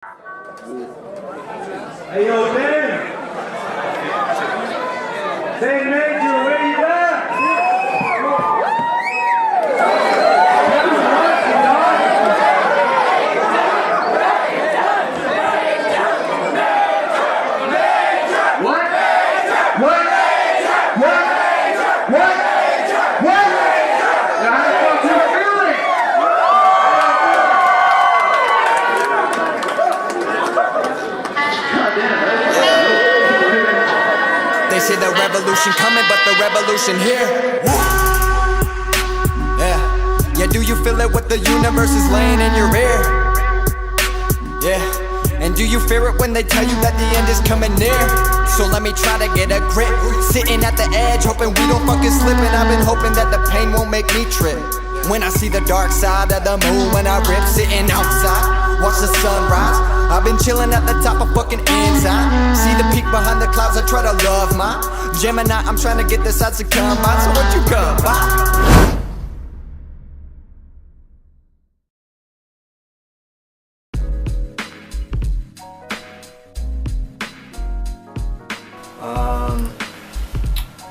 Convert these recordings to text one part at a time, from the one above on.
Hey, yo, Dan! Dan Major, where you at? What? What? What? What? What? Now, how the fuck you feeling? They say the revolution coming, but the revolution here. Woo. Yeah, do you feel it? What the universe is laying in your ear? Yeah, and do you fear it when they tell you that the end is coming near? So let me try to get a grip, sitting at the edge, hoping we don't fucking slip. And I've been hoping that the pain won't make me trip. When I see the dark side of the moon, when I rip, sitting outside, watch the sunrise. I've been chilling at the top of fucking Ensign. See the peak behind the clouds, I try to love my Gemini. I'm trying to get this out to come by. So what you come by?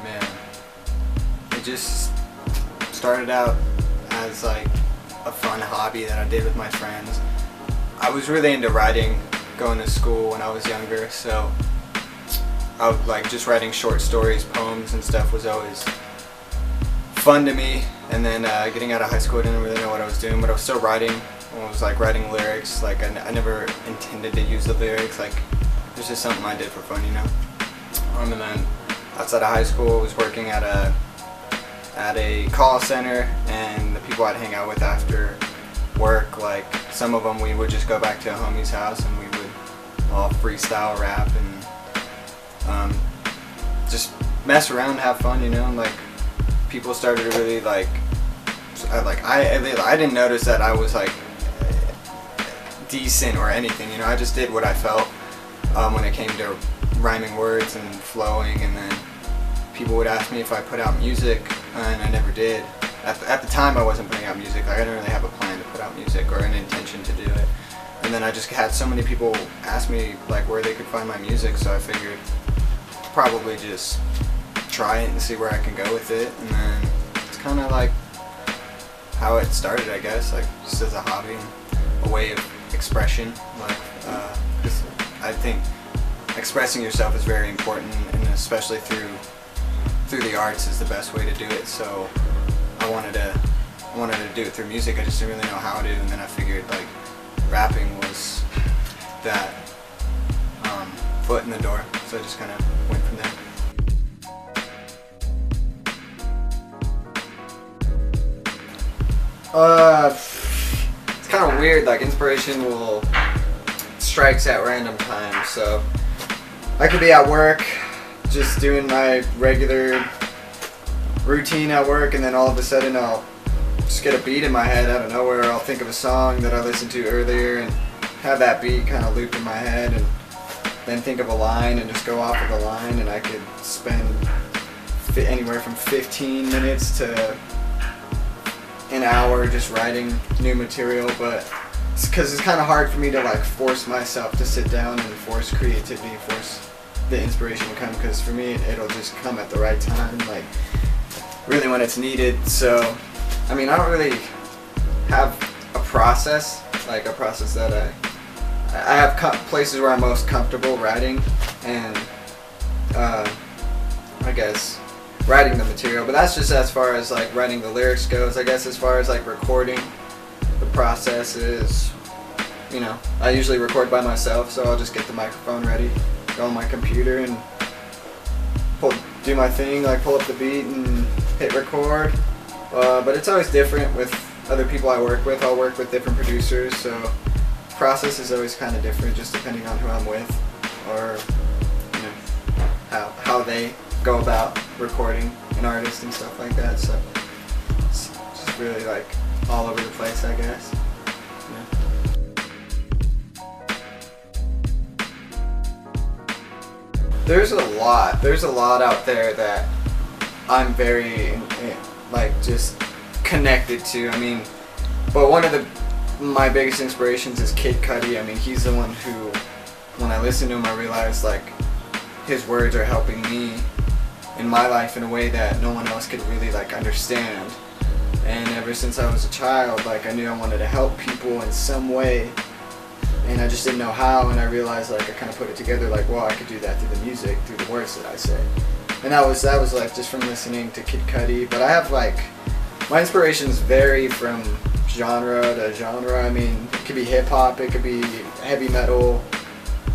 Man, it just started out as like a fun hobby that I did with my friends. I was really into writing going to school when I was younger, so I would like just writing short stories, poems and stuff was always fun to me. And then getting out of high school, I didn't really know what I was doing, but I was still writing. I was like writing lyrics, like I never intended to use the lyrics, like it was just something I did for fun, you know. And then outside of high school, I was working at a call center, and the people I'd hang out with after work, like some of them we would just go back to a homie's house and we would all freestyle rap and just mess around, have fun, you know. And like people started to really like I didn't notice that I was like decent or anything, you know. I just did what I felt when it came to rhyming words and flowing. And then people would ask me if I put out music, and I never did. At the time I wasn't putting out music, like I didn't really have a plan to put out music or an intention to do it. And then I just had so many people ask me like where they could find my music, so I figured probably just try it and see where I can go with it. And then it's kind of like how it started, I guess, like just as a hobby and a way of expression. Like I think expressing yourself is very important, and especially through the arts is the best way to do it. So I wanted to do it through music. I just didn't really know how to, and then I figured like rapping was that foot in the door. So I just kind of went from there. It's kind of weird. Like inspiration will strikes at random times. So I could be at work, just doing my regular routine at work, and then all of a sudden I'll just get a beat in my head out of nowhere. I'll think of a song that I listened to earlier and have that beat kind of loop in my head, and then think of a line and just go off of the line. And I could spend anywhere from 15 minutes to an hour just writing new material. But it's because it's kind of hard for me to like force myself to sit down and force creativity, force the inspiration to come, because for me it'll just come at the right time, like really when it's needed. So I mean, I don't really have a process, like a process that I have places where I'm most comfortable writing, and I guess writing the material. But that's just as far as like writing the lyrics goes. I guess as far as like recording, the process is, you know, I usually record by myself, so I'll just get the microphone ready, go on my computer and do my thing, like pull up the beat and hit record. But it's always different with other people I work with. I'll work with different producers, so the process is always kind of different, just depending on who I'm with, or you know how they go about recording an artist and stuff like that. So it's just really like all over the place, I guess. There's a lot out there that I'm very like just connected to. I mean, but one of the my biggest inspirations is Kid Cudi. I mean, he's the one who, when I listen to him, I realize like his words are helping me in my life in a way that no one else could really like understand. And ever since I was a child, like I knew I wanted to help people in some way, and I just didn't know how. And I realized like I kind of put it together, like, well, I could do that through the music, through the words that I say. And that was like just from listening to Kid Cudi. But I have like, my inspirations vary from genre to genre. I mean, it could be hip hop, it could be heavy metal,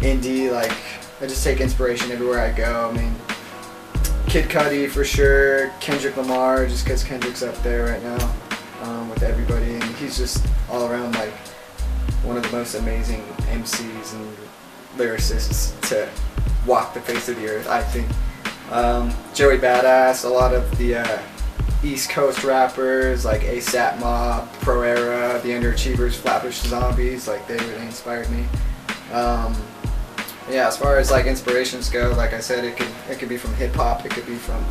indie. Like I just take inspiration everywhere I go. I mean, Kid Cudi for sure, Kendrick Lamar, just because Kendrick's up there right now with everybody, and he's just all around like one of the most amazing MCs and lyricists to walk the face of the earth, I think. Joey Badass, a lot of the East Coast rappers like ASAP Mob, Pro Era, The Underachievers, Flatbush Zombies, like they really inspired me. Yeah, as far as like inspirations go, like I said, it could be from hip hop, it could be from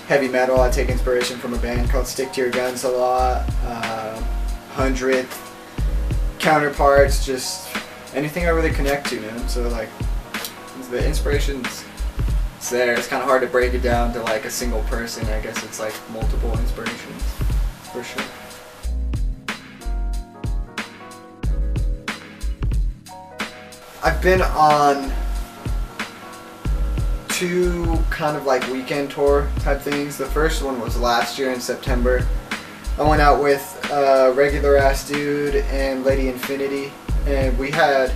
heavy metal. I take inspiration from a band called Stick to Your Guns a lot. 100th, Counterparts, just anything I really connect to, man. So like the inspiration's there. It's kind of hard to break it down to like a single person. I guess it's like multiple inspirations for sure. I've been on 2 kind of like weekend tour type things. The first one was last year in September. I went out with Regular Ass Dude and Lady Infinity, and we had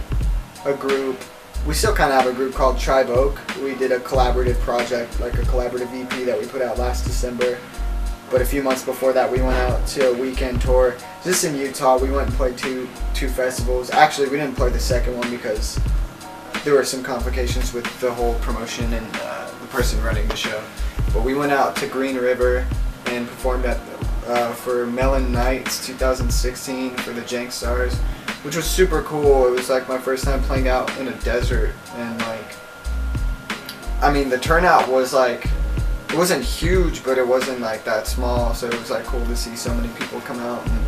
a group. We still kind of have a group called Tribe Oak. We did a collaborative project, like a collaborative EP that we put out last December. But a few months before that, we went out to a weekend tour just in Utah. We went and played two festivals. Actually, we didn't play the second one because there were some complications with the whole promotion and the person running the show. But we went out to Green River and performed at for Melon Nights 2016 for the Jank Stars, which was super cool. It was like my first time playing out in a desert, and like, I mean, the turnout was like, it wasn't huge, but it wasn't like that small, so it was like cool to see so many people come out and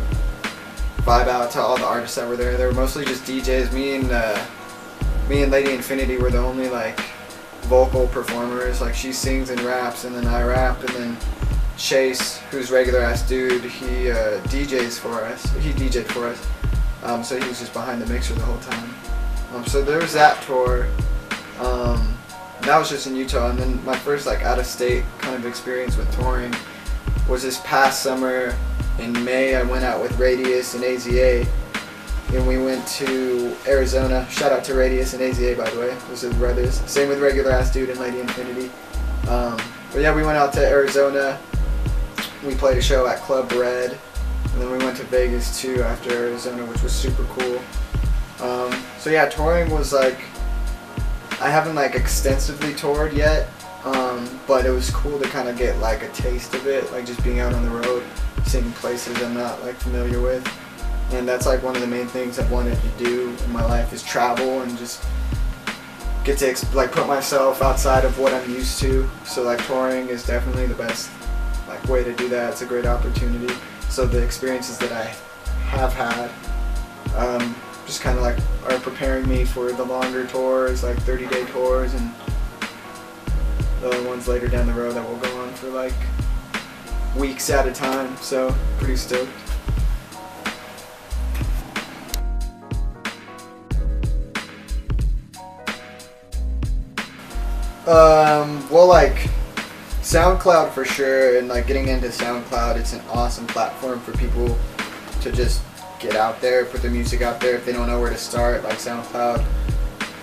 vibe out to all the artists that were there. They were mostly just DJs. Me and Lady Infinity were the only like vocal performers. Like she sings and raps, and then I rap, and then Chase, who's Regular Ass Dude, he DJs for us. He DJ'd for us, so he was just behind the mixer the whole time. So there was that tour. That was just in Utah, and then my first like out-of-state kind of experience with touring was this past summer. In May, I went out with Radius and AZA, and we went to Arizona. Shout out to Radius and AZA, by the way. Those are the brothers. Same with Regular Ass Dude and Lady Infinity. But yeah, we went out to Arizona. We played a show at Club Red, and then we went to Vegas too after Arizona, which was super cool. So yeah, touring was like, I haven't like extensively toured yet, but it was cool to kind of get like a taste of it, like just being out on the road, seeing places I'm not like familiar with. And that's like one of the main things I've wanted to do in my life, is travel and just get to like put myself outside of what I'm used to. So like touring is definitely the best like way to do that. It's a great opportunity. So the experiences that I have had just kind of like are preparing me for the longer tours, like 30-day tours, and the other ones later down the road that will go on for like weeks at a time. So pretty stoked. Well, like SoundCloud for sure, and like getting into SoundCloud, it's an awesome platform for people to just get out there, put their music out there if they don't know where to start. Like SoundCloud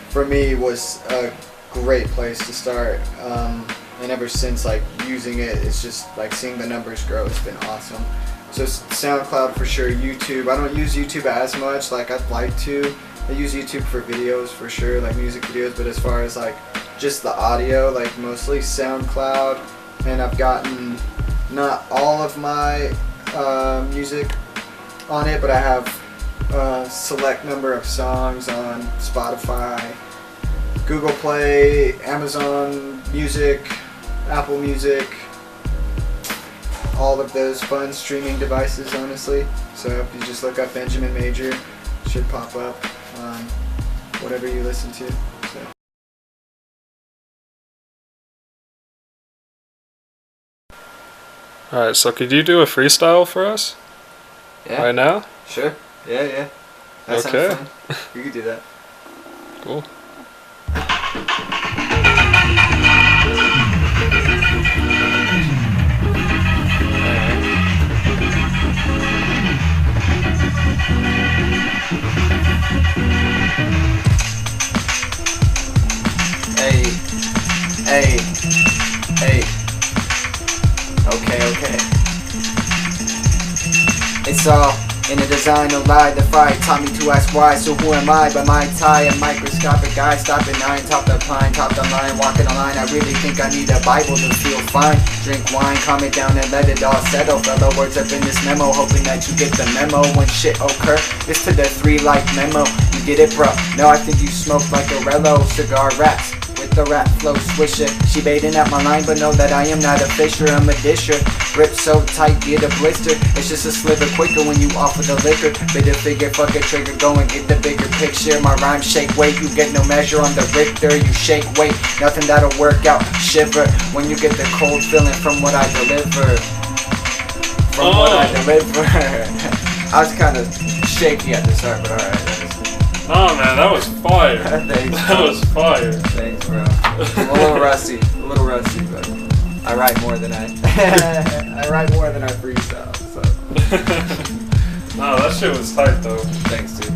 for me was a great place to start, and ever since like using it, it's just like seeing the numbers grow, it's been awesome. So SoundCloud for sure. YouTube, I don't use YouTube as much, like I'd like to. I use YouTube for videos for sure, like music videos, but as far as like just the audio, like mostly SoundCloud. And I've gotten not all of my music on it, but I have a select number of songs on Spotify, Google Play, Amazon Music, Apple Music, all of those fun streaming devices, honestly. So if you just look up Benjamin Major, it should pop up on whatever you listen to. So. Alright, so could you do a freestyle for us? Yeah. Right now? Sure. Yeah. That Okay. sounds fun. You could do that. Cool. Hey. Okay. It's all in the design, no lie, the fight taught me to ask why, so who am I? But my tie, a microscopic guy, stopping 9, top the pine, top the line, walking the line. I really think I need a Bible to feel fine. Drink wine, calm it down and let it all settle. Fellow words up in this memo, hoping that you get the memo when shit occur. It's to the 3 like memo, you get it, bro? No, I think you smoke like a Rello, cigar wraps. With the rap flow swisher, she baiting at my line, but know that I am not a fisher, I'm a disher. Grip so tight, get a blister. It's just a sliver quicker when you offer the liquor. Bitter figure, fuck a trigger, go and get the bigger picture. My rhyme shake weight, you get no measure on the Richter. You shake weight, nothing that'll work out. Shiver when you get the cold feeling from what I deliver. What I deliver. I was kind of shaky at the start, but alright. Oh man, that was fire. Thanks, That was fire. Thanks, bro. I'm a little rusty, but I write more than I freestyle. So No, that shit was tight though. thanks, dude.